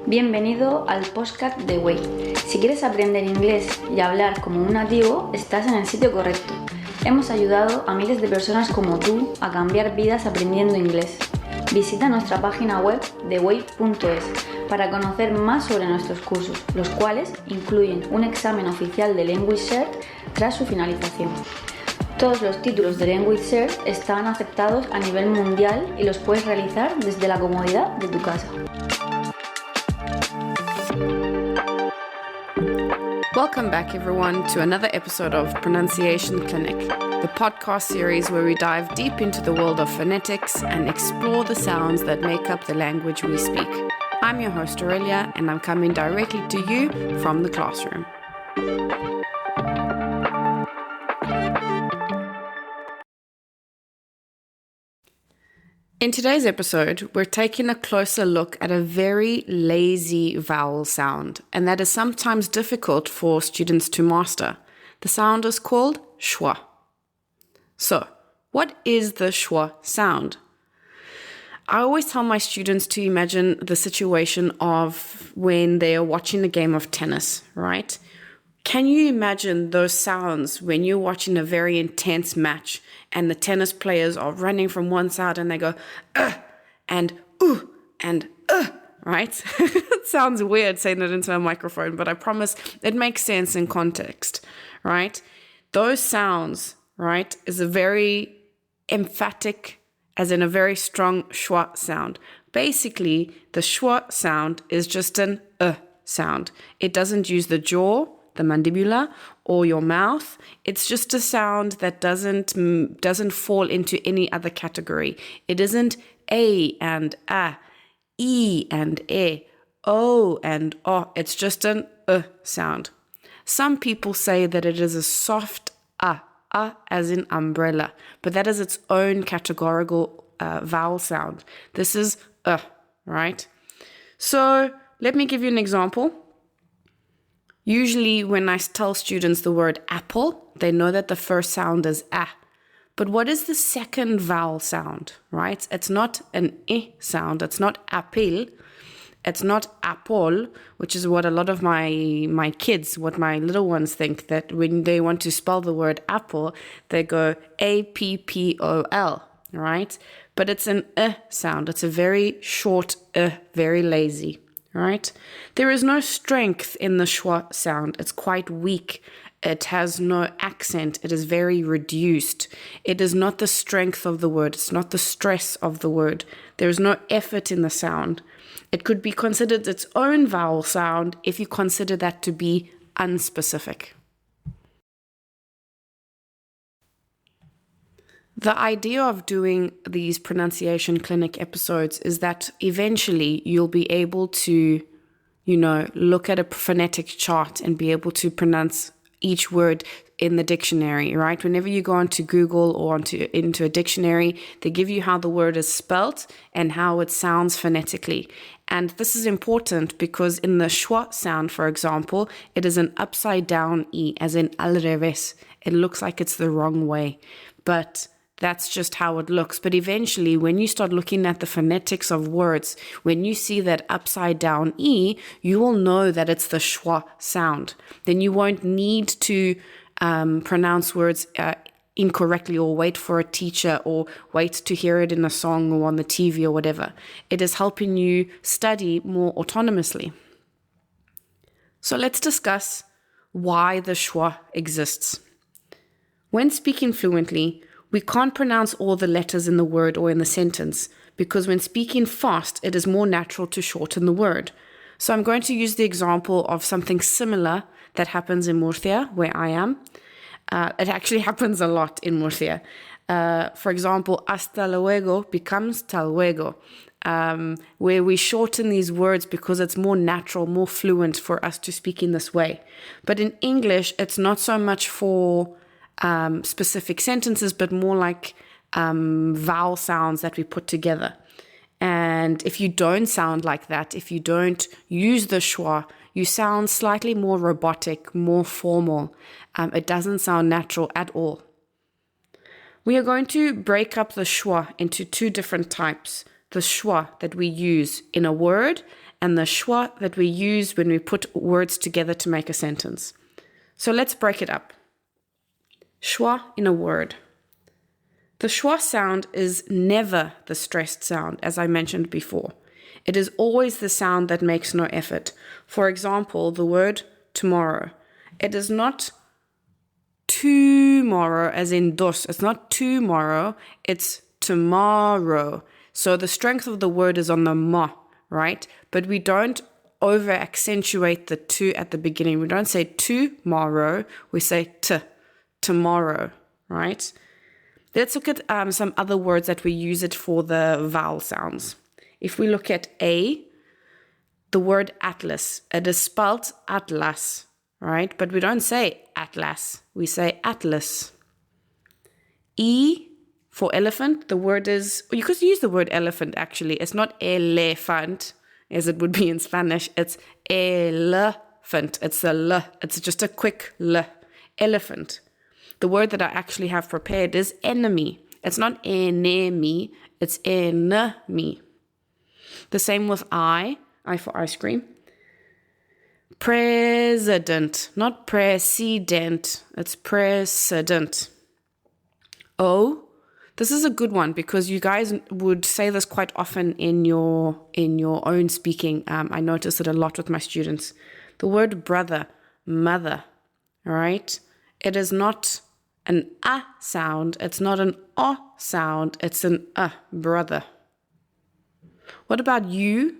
Bienvenido al podcast de Way. Si quieres aprender inglés y hablar como un nativo, estás en el sitio correcto. Hemos ayudado a miles de personas como tú a cambiar vidas aprendiendo inglés. Visita nuestra página web de way.es para conocer más sobre nuestros cursos, los cuales incluyen un examen oficial de Language Cert tras su finalización. Todos los títulos de Language Cert están aceptados a nivel mundial y los puedes realizar desde la comodidad de tu casa. Welcome back, everyone, to another episode of Pronunciation Clinic, the podcast series where we dive deep into the world of phonetics and explore the sounds that make up the language we speak. I'm your host, Aurelia, and I'm coming directly to you from the classroom. In today's episode, we're taking a closer look at a very lazy vowel sound, and that is sometimes difficult for students to master. The sound is called schwa. So, what is the schwa sound? I always tell my students to imagine the situation of when they are watching a game of tennis, right? Can you imagine those sounds when you're watching a very intense match and the tennis players are running from one side and they go, and right? It sounds weird saying it into a microphone, but I promise it makes sense in context, right? Those sounds, right, is a very emphatic, as in a very strong schwa sound. Basically, the schwa sound is just an sound. It doesn't use the jaw, the mandibular, or your mouth. It's just a sound that doesn't fall into any other category. It isn't a and a, e and e, o and o. It's just an sound. Some people say that it is a soft a as in umbrella, but that is its own categorical vowel sound. This is right? So let me give you an example. Usually when I tell students the word apple, they know that the first sound is a. But what is the second vowel sound, right? It's not an I sound. It's not apple. It's not apple, which is what a lot of my kids, what my little ones think, that when they want to spell the word apple, they go A-P-P-O-L, right? But it's an sound. It's a very short very lazy. Right? There is no strength in the schwa sound. It's quite weak. It has no accent. It is very reduced. It is not the strength of the word. It's not the stress of the word. There is no effort in the sound. It could be considered its own vowel sound if you consider that to be unspecific. The idea of doing these pronunciation clinic episodes is that eventually you'll be able to, look at a phonetic chart and be able to pronounce each word in the dictionary, right? Whenever you go onto Google or into a dictionary, they give you how the word is spelt and how it sounds phonetically. And this is important because in the schwa sound, for example, it is an upside down E, as in al revés. It looks like it's the wrong way, but that's just how it looks. But eventually, when you start looking at the phonetics of words, when you see that upside down E, you will know that it's the schwa sound. Then you won't need to pronounce words incorrectly or wait for a teacher or wait to hear it in a song or on the TV or whatever. It is helping you study more autonomously. So let's discuss why the schwa exists. When speaking fluently, we can't pronounce all the letters in the word or in the sentence because when speaking fast, it is more natural to shorten the word. So I'm going to use the example of something similar that happens in Murcia, where I am. It actually happens a lot in Murcia. For example, hasta luego becomes tal luego, where we shorten these words because it's more natural, more fluent for us to speak in this way. But in English, it's not so much for specific sentences, but more like vowel sounds that we put together. And if you don't sound like that, if you don't use the schwa, you sound slightly more robotic, more formal. It doesn't sound natural at all. We are going to break up the schwa into two different types. the schwa that we use in a word and the schwa that we use when we put words together to make a sentence. So let's break it up. Schwa in a word. The schwa sound is never the stressed sound, as I mentioned before. It is always the sound that makes no effort. For example, the word tomorrow. It is not tomorrow as in dos. It's not tomorrow, it's tomorrow. So the strength of the word is on the ma, right? But we don't over accentuate the to at the beginning. We don't say tomorrow, we say tomorrow, right? Let's look at some other words that we use it for the vowel sounds. If we look at A, the word atlas, it is spelled atlas, right? But we don't say atlas, we say atlas. E, for elephant, the word is, you could use the word elephant actually. It's not elefant, as it would be in Spanish. It's elephant. It's a L. It's just a quick L. Elephant. The word that I actually have prepared is enemy. It's not enemy, it's enemy. The same with I for ice cream. President, not precedent, it's precedent. O, this is a good one because you guys would say this quite often in your own speaking. I notice it a lot with my students. The word brother, mother, all right? It is not an A sound. It's not an O sound. It's an A, brother. What about you?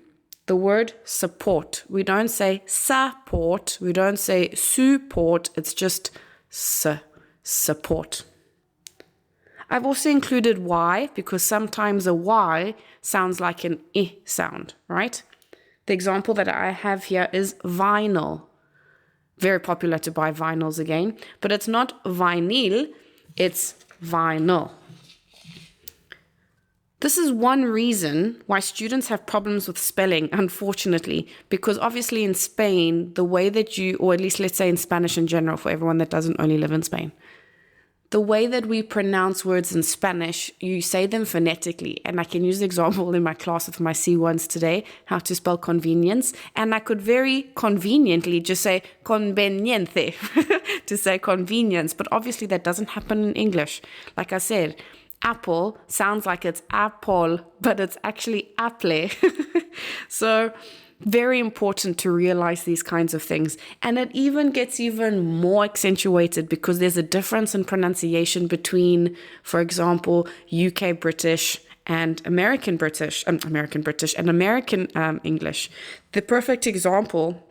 The word support. We don't say support. We don't say support. It's just support. I've also included Y because sometimes a Y sounds like an I sound, right? The example that I have here is vinyl. Very popular to buy vinyls again, but it's not vinyl, it's vinyl. This is one reason why students have problems with spelling, unfortunately, because obviously in Spain, the way that you, or at least let's say in Spanish in general, for everyone that doesn't only live in Spain, the way that we pronounce words in Spanish, you say them phonetically. And I can use the example in my class with my C1s today, how to spell convenience. And I could very conveniently just say conveniente to say convenience. But obviously that doesn't happen in English. Like I said, apple sounds like it's apple, but it's actually apple. So very important to realize these kinds of things. And it even gets even more accentuated because there's a difference in pronunciation between, for example, UK British and American British and American English. The perfect example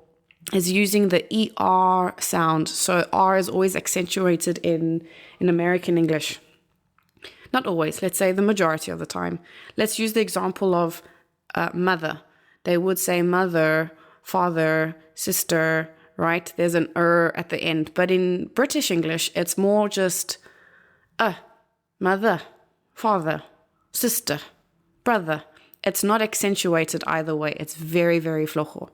is using the ER sound. So R is always accentuated in American English. Not always, let's say the majority of the time. Let's use the example of mother. They would say mother, father, sister, right? There's an at the end. But in British English, it's more just mother, father, sister, brother. It's not accentuated either way. It's very, very flojo.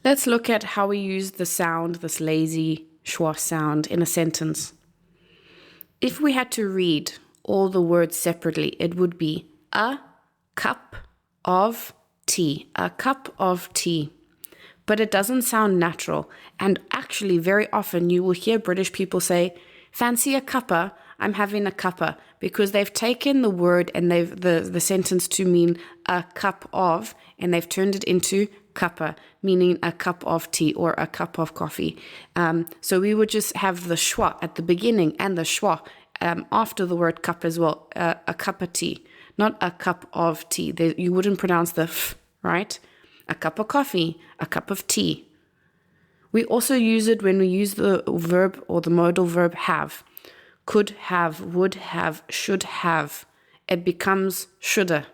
Let's look at how we use the sound, this lazy schwa sound, in a sentence. If we had to read all the words separately, it would be a cup of tea, a cup of tea. But it doesn't sound natural. And actually, very often you will hear British people say, fancy a cuppa, I'm having a cuppa, because they've taken the word and they've the sentence to mean a cup of, and they've turned it into cuppa, meaning a cup of tea or a cup of coffee. So we would just have the schwa at the beginning and the schwa after the word cup as well, a cup of tea, not a cup of tea. You wouldn't pronounce the f, right? A cup of coffee, a cup of tea. We also use it when we use the verb or the modal verb have. Could have, would have, should have. It becomes shoulda,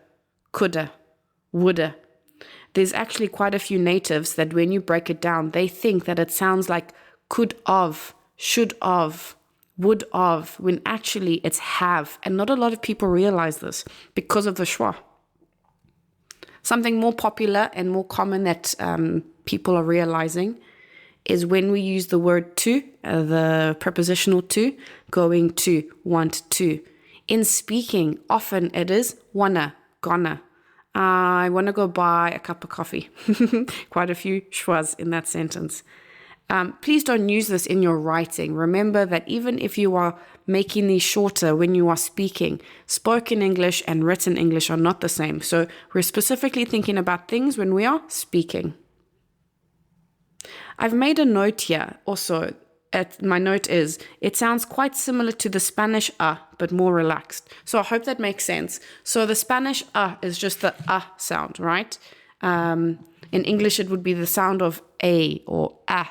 coulda, woulda. There's actually quite a few natives that when you break it down, they think that it sounds like could of, should of, would of, when actually it's have. And not a lot of people realize this because of the schwa. Something more popular and more common that people are realizing is when we use the word to, the prepositional to, going to, want to. In speaking, often it is wanna, gonna. I want to go buy a cup of coffee. Quite a few schwas in that sentence. Please don't use this in your writing. Remember that even if you are making these shorter when you are speaking, spoken English and written English are not the same. So we're specifically thinking about things when we are speaking. I've made a note here also. My note is, it sounds quite similar to the Spanish but more relaxed. So I hope that makes sense. So the Spanish is just the sound, right? In English, it would be the sound of a or a.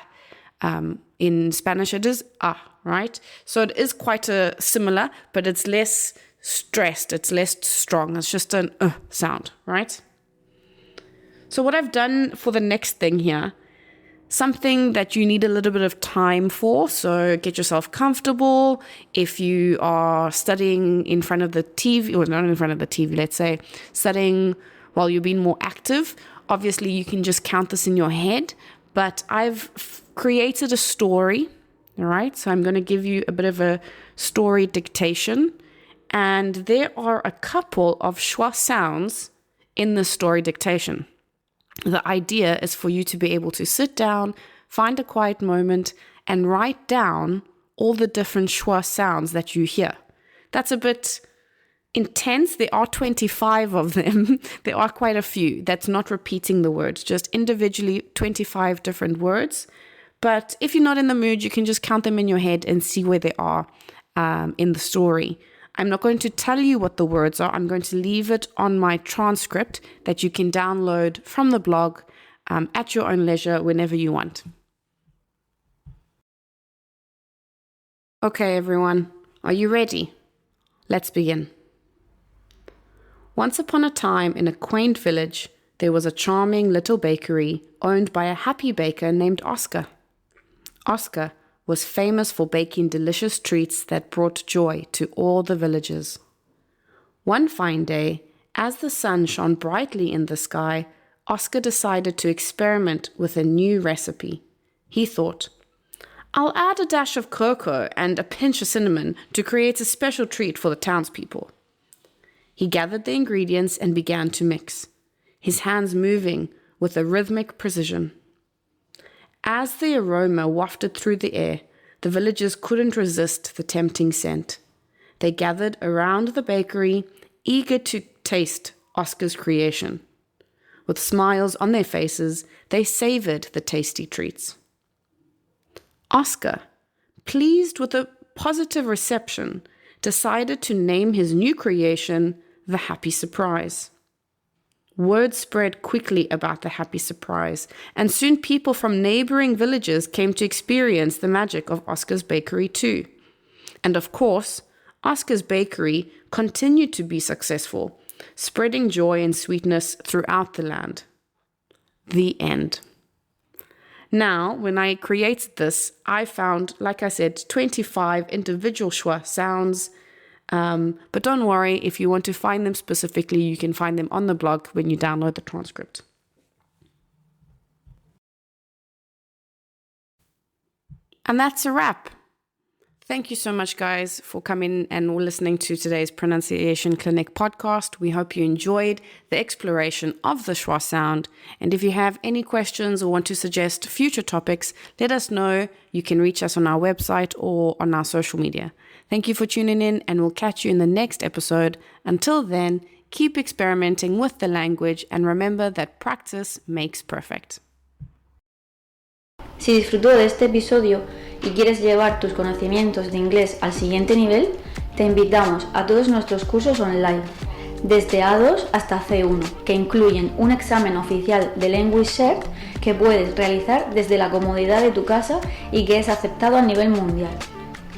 In Spanish, it is right? So it is quite similar, but it's less stressed. It's less strong. It's just an sound, right? So what I've done for the next thing here, something that you need a little bit of time for, so get yourself comfortable. If you are studying in front of the TV, or not in front of the TV, let's say, studying while you're being more active, obviously you can just count this in your head, but I've created a story, all right? So I'm going to give you a bit of a story dictation, and there are a couple of schwa sounds in the story dictation. The idea is for you to be able to sit down, find a quiet moment, and write down all the different schwa sounds that you hear. That's a bit intense. There are 25 of them. There are quite a few. That's not repeating the words, just individually 25 different words. But if you're not in the mood, you can just count them in your head and see where they are in the story. I'm not going to tell you what the words are. I'm going to leave it on my transcript that you can download from the blog at your own leisure whenever you want. Okay, everyone, are you ready? Let's begin. Once upon a time in a quaint village, there was a charming little bakery owned by a happy baker named Oscar. Oscar was famous for baking delicious treats that brought joy to all the villagers. One fine day, as the sun shone brightly in the sky, Oscar decided to experiment with a new recipe. He thought, I'll add a dash of cocoa and a pinch of cinnamon to create a special treat for the townspeople. He gathered the ingredients and began to mix, his hands moving with a rhythmic precision. As the aroma wafted through the air, the villagers couldn't resist the tempting scent. They gathered around the bakery, eager to taste Oscar's creation. With smiles on their faces, they savored the tasty treats. Oscar, pleased with a positive reception, decided to name his new creation the Happy Surprise. Word spread quickly about the happy surprise, and soon people from neighboring villages came to experience the magic of Oscar's bakery too. And of course, Oscar's bakery continued to be successful, spreading joy and sweetness throughout the land. The end. Now, when I created this, I found, like I said, 25 individual schwa sounds. But don't worry, if you want to find them specifically, you can find them on the blog when you download the transcript. And that's a wrap. Thank you so much, guys, for coming and listening to today's Pronunciation Clinic podcast. We hope you enjoyed the exploration of the schwa sound. And if you have any questions or want to suggest future topics, let us know. You can reach us on our website or on our social media. Thank you for tuning in, and we'll catch you in the next episode. Until then, keep experimenting with the language and remember that practice makes perfect. Si disfrutó de este episodio y quieres llevar tus conocimientos de inglés al siguiente nivel, te invitamos a todos nuestros cursos online, desde A2 hasta C1, que incluyen un examen oficial de Language Cert que puedes realizar desde la comodidad de tu casa y que es aceptado a nivel mundial.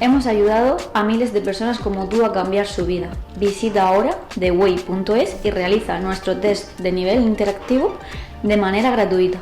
Hemos ayudado a miles de personas como tú a cambiar su vida. Visita ahora theway.es y realiza nuestro test de nivel interactivo de manera gratuita.